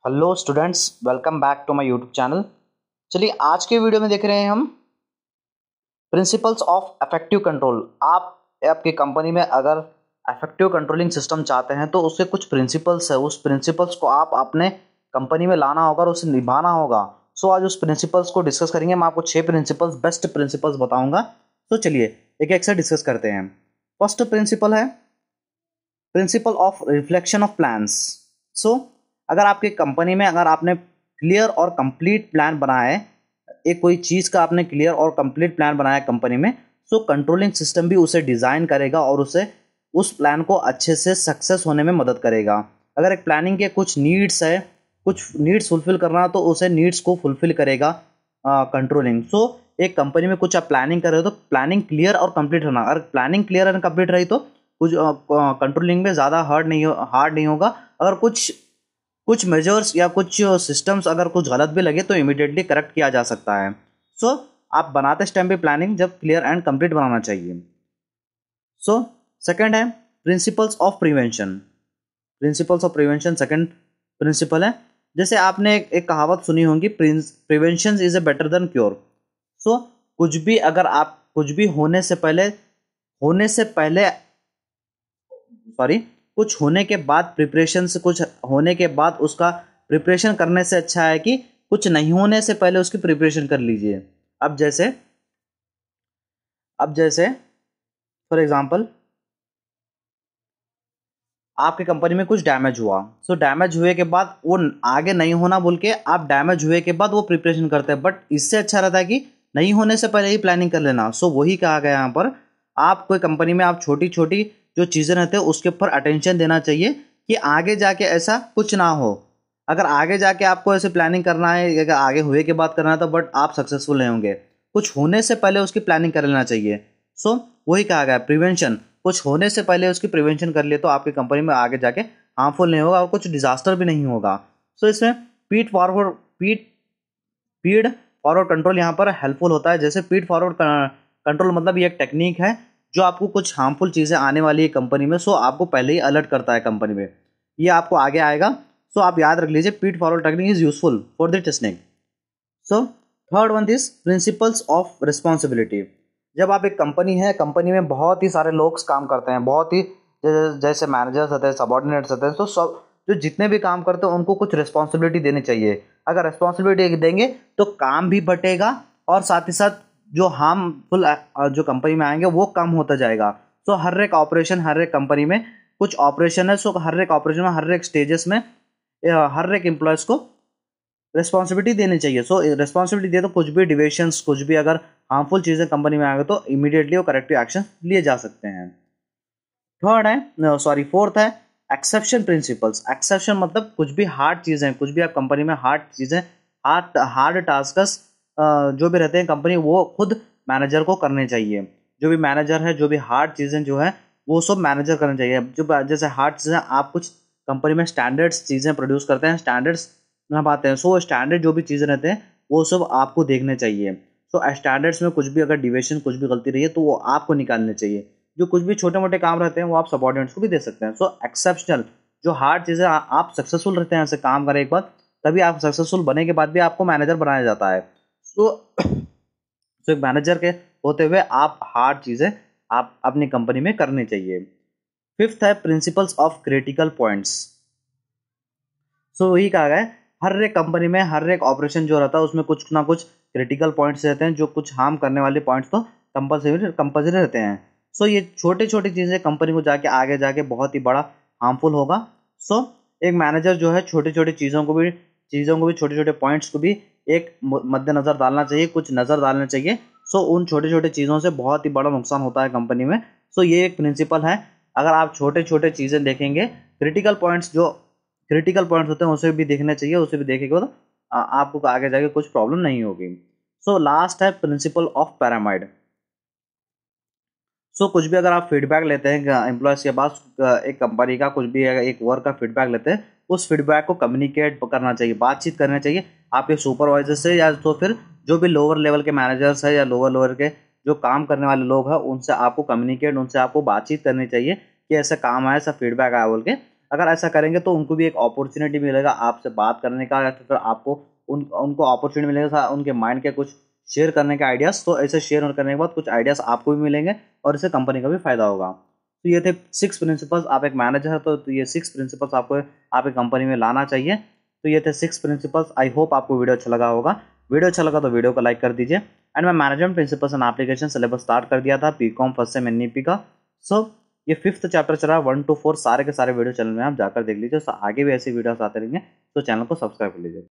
Hello students, welcome back to my YouTube channel. चलिए आज के वीडियो में देख रहे हैं हम प्रिंसिपल्स ऑफ इफेक्टिव कंट्रोल। आप आपकी कंपनी में अगर इफेक्टिव कंट्रोलिंग सिस्टम चाहते हैं तो उसके कुछ प्रिंसिपल्स है, उस प्रिंसिपल्स को आप अपने कंपनी में लाना होगा और उसे निभाना होगा। सो आज उस प्रिंसिपल्स को डिस्कस करेंगे। मैं आपको 6 प्रिंसिपल्स, बेस्ट प्रिंसिपल्स बताऊंगा। तो चलिए एक एक से डिस्कस करते हैं। फर्स्ट प्रिंसिपल है principle of reflection of plans. So अगर आपकी कंपनी में अगर आपने क्लियर और कंप्लीट प्लान बनाया है, एक कोई चीज़ का आपने क्लियर और कंप्लीट प्लान बनाया कंपनी में, सो कंट्रोलिंग सिस्टम भी उसे डिज़ाइन करेगा और उसे उस प्लान को अच्छे से सक्सेस होने में मदद करेगा। अगर एक प्लानिंग के कुछ नीड्स है, कुछ नीड्स फुलफिल करना है, तो उसे नीड्स को फुलफिल करेगा कंट्रोलिंग। सो एक कंपनी में कुछ आप प्लानिंग कर रहे हो तो प्लानिंग क्लियर और कंप्लीट होना। अगर प्लानिंग क्लियर एंड कंप्लीट रही तो कुछ कंट्रोलिंग में ज़्यादा हार्ड नहीं होगा। अगर कुछ मेजर्स या कुछ सिस्टम्स अगर कुछ गलत भी लगे तो इमीडिएटली करेक्ट किया जा सकता है। सो आप बनाते टाइम भी प्लानिंग जब क्लियर एंड कंप्लीट बनाना चाहिए। सो सेकंड है principles of prevention. Principles of prevention second principle है। जैसे आपने एक कहावत सुनी होगी, prevention is a better than cure. So कुछ भी अगर आप कुछ भी होने से पहले सॉरी कुछ होने के बाद प्रिपरेशन से, कुछ होने के बाद उसका प्रिपरेशन करने से अच्छा है कि कुछ नहीं होने से पहले उसकी प्रिपरेशन कर लीजिए। अब जैसे फॉर एग्जांपल आपकी कंपनी में कुछ डैमेज हुआ, सो डैमेज हुए के बाद वो आगे नहीं होना बोल के आप डैमेज हुए के बाद वो प्रिपरेशन करते हैं, बट इससे अच्छा रहता है कि नहीं होने से पहले ही प्लानिंग कर लेना। सो वही कहा गया यहाँ पर, आप कोई कंपनी में आप छोटी छोटी जो चीज़ें रहते हैं उसके ऊपर अटेंशन देना चाहिए कि आगे जाके ऐसा कुछ ना हो। अगर आगे जाके आपको ऐसे प्लानिंग करना है, अगर आगे हुए के बाद करना है तो बट आप सक्सेसफुल नहीं होंगे। कुछ होने से पहले उसकी प्लानिंग कर लेना चाहिए। सो वही कहा गया प्रिवेंशन, कुछ होने से पहले उसकी प्रिवेंशन कर लिए तो आपकी कंपनी में आगे जाके हार्मफुल नहीं होगा और कुछ डिजास्टर भी नहीं होगा। सो इसमें पीड फॉरवर्ड कंट्रोल यहाँ पर हेल्पफुल होता है। जैसे पीड फॉरवर्ड कंट्रोल मतलब ये एक टेक्निक है जो आपको कुछ हार्मफुल चीज़ें आने वाली है कंपनी में, सो आपको पहले ही अलर्ट करता है कंपनी में, ये आपको आगे आएगा। सो आप याद रख लीजिए, पीड forward technique is useful for the testing. So third one is principles of responsibility. जब आप एक कंपनी में बहुत ही सारे लोग काम करते हैं, बहुत ही जैसे मैनेजर्स होते हैं, सबॉर्डिनेट्स होते हैं, तो सब जो जितने भी काम करते हैं उनको कुछ रिस्पॉन्सिबिलिटी देनी चाहिए। अगर रिस्पॉन्सिबिलिटी देंगे तो काम भी बटेगा और साथ ही साथ जो हार्मफुल जो कंपनी में आएंगे वो कम होता जाएगा। सो हर एक ऑपरेशन, हर एक कंपनी में कुछ ऑपरेशन है, सो हर एक ऑपरेशन में, हर एक स्टेजेस में हर एक एम्प्लॉयज को रिस्पॉन्सिबिलिटी देनी चाहिए। सो रिस्पॉन्सिबिलिटी दे तो कुछ भी डिविएशंस, कुछ भी अगर हार्मफुल चीज़ें कंपनी में आ गए तो इमीडिएटली वो करेक्टिव एक्शन लिए जा सकते हैं। फोर्थ है एक्सेप्शन प्रिंसिपल्स। एक्सेप्शन मतलब कुछ भी हार्ड चीज़ें, कुछ भी आप कंपनी में हार्ड चीज़ें, हार्ड टास्कस जो भी रहते हैं कंपनी, वो खुद मैनेजर को करने चाहिए। जो भी मैनेजर है, जो भी हार्ड चीज़ें जो है वो सब मैनेजर करनी चाहिए। जो जैसे हार्ड चीज़ें, आप कुछ कंपनी में स्टैंडर्ड्स चीज़ें प्रोड्यूस करते हैं, स्टैंडर्ड्स पाते हैं, सो स्टैंडर्ड जो भी चीज़ें रहते हैं वो सब आपको देखने चाहिए। सो स्टैंडर्ड्स में कुछ भी अगर डिविएशन, कुछ भी गलती रही है तो वो आपको निकालने चाहिए। जो कुछ भी छोटे मोटे काम रहते हैं वो आप सबऑर्डिनेट्स को भी दे सकते हैं। सो एक्सेप्शनल जो हार्ड चीज़ें, आप सक्सेसफुल रहते हैं ऐसे काम करें एक बार, तभी आप सक्सेसफुल बने के बाद भी आपको मैनेजर बनाया जाता है। सो एक मैनेजर के होते हुए आप हार्ड चीज़ें आप अपनी कंपनी में करनी चाहिए। फिफ्थ है प्रिंसिपल्स ऑफ क्रिटिकल पॉइंट्स। सो वही कहा गया है, हर एक कंपनी में हर एक ऑपरेशन जो रहता है उसमें कुछ ना कुछ क्रिटिकल पॉइंट्स रहते हैं, जो कुछ हार्म करने वाले पॉइंट्स तो कंपल्सरी रहते हैं। सो ये छोटी छोटी चीज़ें कंपनी को जाके आगे जाके बहुत ही बड़ा हार्मफुल होगा। सो एक मैनेजर जो है छोटी छोटी चीज़ों को भी छोटे छोटे पॉइंट्स को भी एक मद्देनजर डालना चाहिए, कुछ नज़र डालना चाहिए। सो उन छोटे छोटे चीज़ों से बहुत ही बड़ा नुकसान होता है कंपनी में। सो ये एक प्रिंसिपल है, अगर आप छोटे छोटे चीज़ें देखेंगे, क्रिटिकल पॉइंट्स होते हैं उसे भी देखना चाहिए, उसे भी देखेंगे तो आपको आगे जाके कुछ प्रॉब्लम नहीं होगी। सो लास्ट है प्रिंसिपल ऑफ पैरामाइड। सो कुछ भी अगर आप फीडबैक लेते हैं एम्प्लॉयज़ के पास, एक कंपनी का कुछ भी एक वर्क का फीडबैक लेते हैं, उस फीडबैक को कम्युनिकेट करना चाहिए, बातचीत करना चाहिए आपके सुपरवाइजर से, या तो फिर जो भी लोअर लेवल के मैनेजर्स है या लोअर लेवल के जो काम करने वाले लोग हैं उनसे आपको बातचीत करनी चाहिए कि ऐसा काम आया, ऐसा फीडबैक आया बोल के। अगर ऐसा करेंगे तो उनको भी एक अपॉर्चुनिटी मिलेगा आपसे बात करने का, या फिर आपको उनको अपॉर्चुनिटी मिलेगा उनके माइंड के कुछ शेयर करने के आइडियाज़। तो ऐसे शेयर करने के बाद कुछ आइडियाज़ आपको भी मिलेंगे और इससे कंपनी का भी फायदा होगा। तो ये थे 6 प्रिंसिपल्स। आप एक मैनेजर है तो ये 6 प्रिंसिपल्स आपको आपकी कंपनी में लाना चाहिए। तो ये थे 6 प्रिंसिपल्स। आई होप आपको वीडियो अच्छा लगा होगा। वीडियो अच्छा लगा तो वीडियो को लाइक कर दीजिए। एंड मैं management principles and application syllabus start कर दिया था बीकॉम फर्स्ट सेम एनईपी का। सो ये 5th चैप्टर चला 1 to 4 सारे के सारे वीडियो चैनल में आप जाकर देख लीजिए। आगे भी ऐसी वीडियोस आते रहेंगे तो चैनल को सब्सक्राइब कर लीजिए।